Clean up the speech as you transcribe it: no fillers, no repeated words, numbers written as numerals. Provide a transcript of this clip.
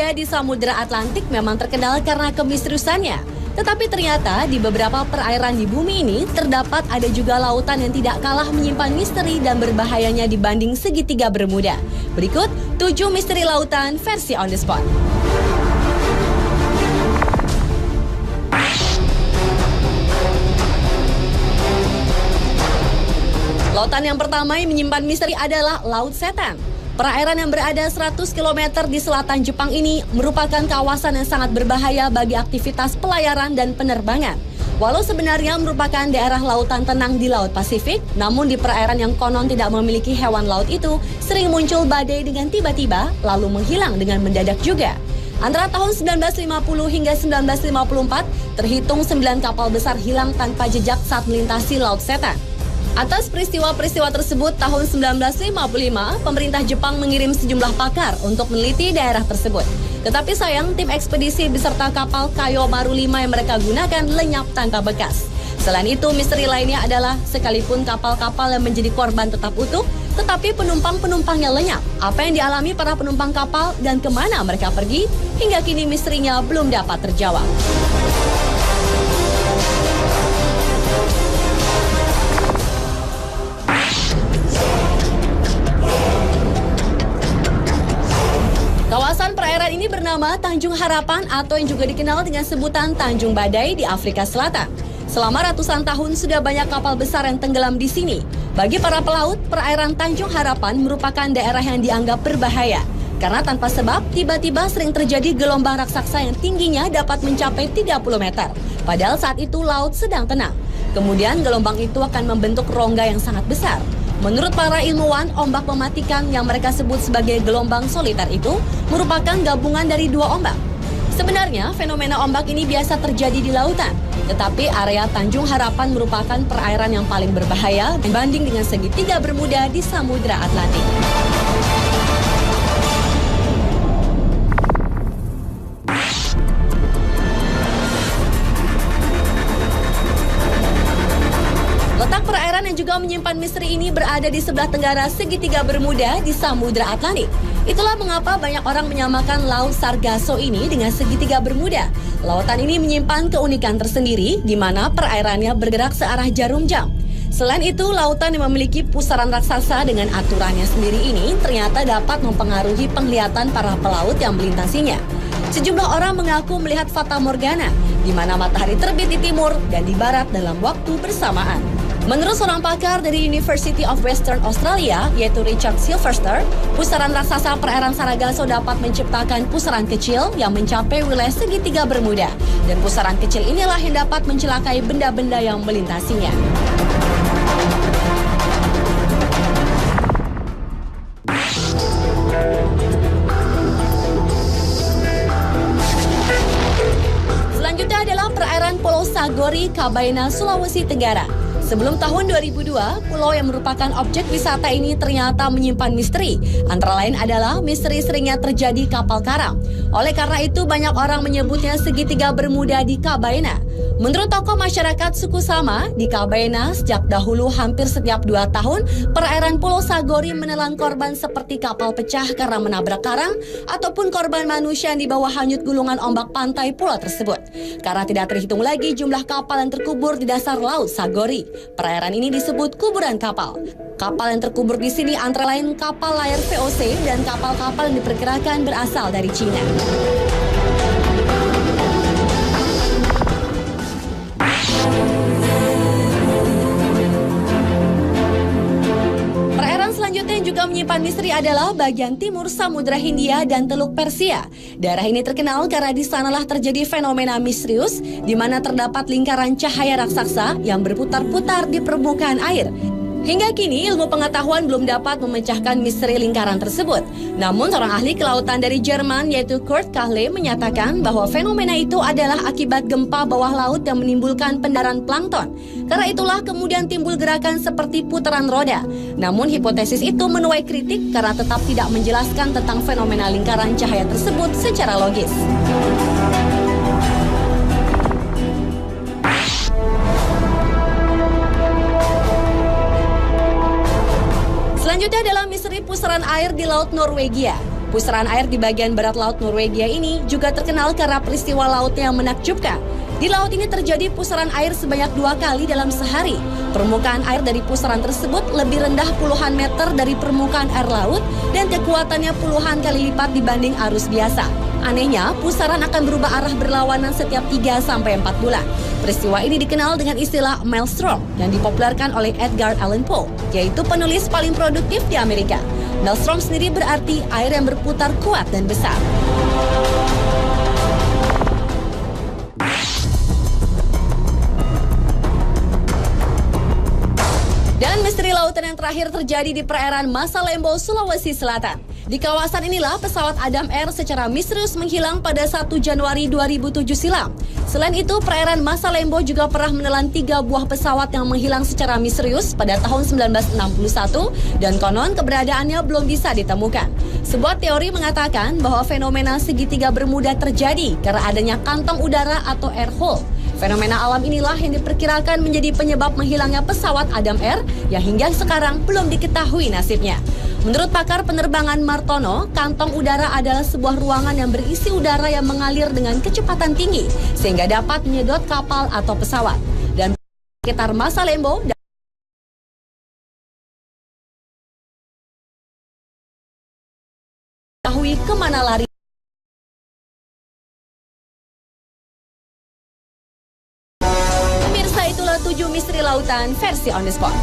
bermuda di Samudra Atlantik memang terkenal karena kemisteriusannya. Tetapi ternyata di beberapa perairan di bumi ini terdapat ada juga lautan yang tidak kalah menyimpan misteri dan berbahayanya dibanding segitiga Bermuda. Berikut 7 misteri lautan versi on the spot. Lautan yang pertama yang menyimpan misteri adalah Laut Setan. Perairan yang berada 100 km di selatan Jepang ini merupakan kawasan yang sangat berbahaya bagi aktivitas pelayaran dan penerbangan. Walau sebenarnya merupakan daerah lautan tenang di Laut Pasifik, namun di perairan yang konon tidak memiliki hewan laut itu, sering muncul badai dengan tiba-tiba, lalu menghilang dengan mendadak juga. Antara tahun 1950 hingga 1954, terhitung 9 kapal besar hilang tanpa jejak saat melintasi Laut Setan. Atas peristiwa-peristiwa tersebut, tahun 1955, pemerintah Jepang mengirim sejumlah pakar untuk meneliti daerah tersebut. Tetapi sayang, tim ekspedisi beserta kapal Kayo Maru 5 yang mereka gunakan lenyap tanpa bekas. Selain itu, misteri lainnya adalah sekalipun kapal-kapal yang menjadi korban tetap utuh, tetapi penumpang-penumpangnya lenyap. Apa yang dialami para penumpang kapal dan kemana mereka pergi, hingga kini misterinya belum dapat terjawab. Kawasan perairan ini bernama Tanjung Harapan atau yang juga dikenal dengan sebutan Tanjung Badai di Afrika Selatan. Selama ratusan tahun sudah banyak kapal besar yang tenggelam di sini. Bagi para pelaut, perairan Tanjung Harapan merupakan daerah yang dianggap berbahaya. Karena tanpa sebab, tiba-tiba sering terjadi gelombang raksasa yang tingginya dapat mencapai 30 meter. Padahal saat itu laut sedang tenang. Kemudian gelombang itu akan membentuk rongga yang sangat besar. Menurut para ilmuwan, ombak mematikan yang mereka sebut sebagai gelombang soliter itu merupakan gabungan dari 2 ombak. Sebenarnya, fenomena ombak ini biasa terjadi di lautan. Tetapi area Tanjung Harapan merupakan perairan yang paling berbahaya dibanding dengan segitiga Bermuda di Samudra Atlantik. Letak perairan yang juga menyimpan misteri ini berada di sebelah tenggara segitiga Bermuda di Samudra Atlantik. Itulah mengapa banyak orang menyamakan Laut Sargasso ini dengan segitiga Bermuda. Lautan ini menyimpan keunikan tersendiri di mana perairannya bergerak searah jarum jam. Selain itu, lautan yang memiliki pusaran raksasa dengan aturannya sendiri ini ternyata dapat mempengaruhi penglihatan para pelaut yang melintasinya. Sejumlah orang mengaku melihat fata morgana, di mana matahari terbit di timur dan di barat dalam waktu bersamaan. Menurut seorang pakar dari University of Western Australia, yaitu Richard Silverster, pusaran raksasa perairan Sargasso dapat menciptakan pusaran kecil yang mencapai wilayah segitiga Bermuda. Dan pusaran kecil inilah yang dapat mencelakai benda-benda yang melintasinya. Selanjutnya adalah perairan Pulau Sagori, Kabaina, Sulawesi Tenggara. Sebelum tahun 2002, pulau yang merupakan objek wisata ini ternyata menyimpan misteri. Antara lain adalah misteri seringnya terjadi kapal karam. Oleh karena itu, banyak orang menyebutnya segitiga Bermuda di Kabaina. Menurut tokoh masyarakat suku Sama, di Kabaina sejak dahulu hampir setiap 2 tahun, perairan Pulau Sagori menelan korban seperti kapal pecah karena menabrak karang, ataupun korban manusia yang dibawa hanyut gulungan ombak pantai pulau tersebut. Karena tidak terhitung lagi jumlah kapal yang terkubur di dasar Laut Sagori. Perairan ini disebut kuburan kapal. Kapal yang terkubur di sini antara lain kapal layar VOC dan kapal-kapal yang diperkirakan berasal dari Cina. Selanjutnya yang juga menyimpan misteri adalah bagian timur Samudra Hindia dan Teluk Persia. Daerah ini terkenal karena di sanalah terjadi fenomena misterius di mana terdapat lingkaran cahaya raksasa yang berputar-putar di permukaan air. Hingga kini ilmu pengetahuan belum dapat memecahkan misteri lingkaran tersebut. Namun seorang ahli kelautan dari Jerman yaitu Kurt Kahle menyatakan bahwa fenomena itu adalah akibat gempa bawah laut yang menimbulkan pendaran plankton. Karena itulah kemudian timbul gerakan seperti putaran roda. Namun hipotesis itu menuai kritik karena tetap tidak menjelaskan tentang fenomena lingkaran cahaya tersebut secara logis. Selanjutnya adalah misteri pusaran air di Laut Norwegia. Pusaran air di bagian barat laut Norwegia ini juga terkenal karena peristiwa lautnya yang menakjubkan. Di laut ini terjadi pusaran air sebanyak 2 kali dalam sehari. Permukaan air dari pusaran tersebut lebih rendah puluhan meter dari permukaan air laut dan kekuatannya puluhan kali lipat dibanding arus biasa. Anehnya, pusaran akan berubah arah berlawanan setiap 3-4 bulan. Peristiwa ini dikenal dengan istilah maelstrom yang dipopulerkan oleh Edgar Allan Poe, yaitu penulis paling produktif di Amerika. Maelstrom sendiri berarti air yang berputar kuat dan besar. Dan misteri lautan yang terakhir terjadi di perairan Masalembo, Sulawesi Selatan. Di kawasan inilah pesawat Adam Air secara misterius menghilang pada 1 Januari 2007 silam. Selain itu, perairan Masalembo juga pernah menelan 3 buah pesawat yang menghilang secara misterius pada tahun 1961 dan konon keberadaannya belum bisa ditemukan. Sebuah teori mengatakan bahwa fenomena segitiga Bermuda terjadi karena adanya kantong udara atau air hole. Fenomena alam inilah yang diperkirakan menjadi penyebab menghilangnya pesawat Adam Air yang hingga sekarang belum diketahui nasibnya. Menurut pakar penerbangan Martono, kantong udara adalah sebuah ruangan yang berisi udara yang mengalir dengan kecepatan tinggi sehingga dapat menyedot kapal atau pesawat. Dan sekitar Masalembo diketahui kemana lari. Pemirsa, itulah 7 misteri lautan versi On The Spot.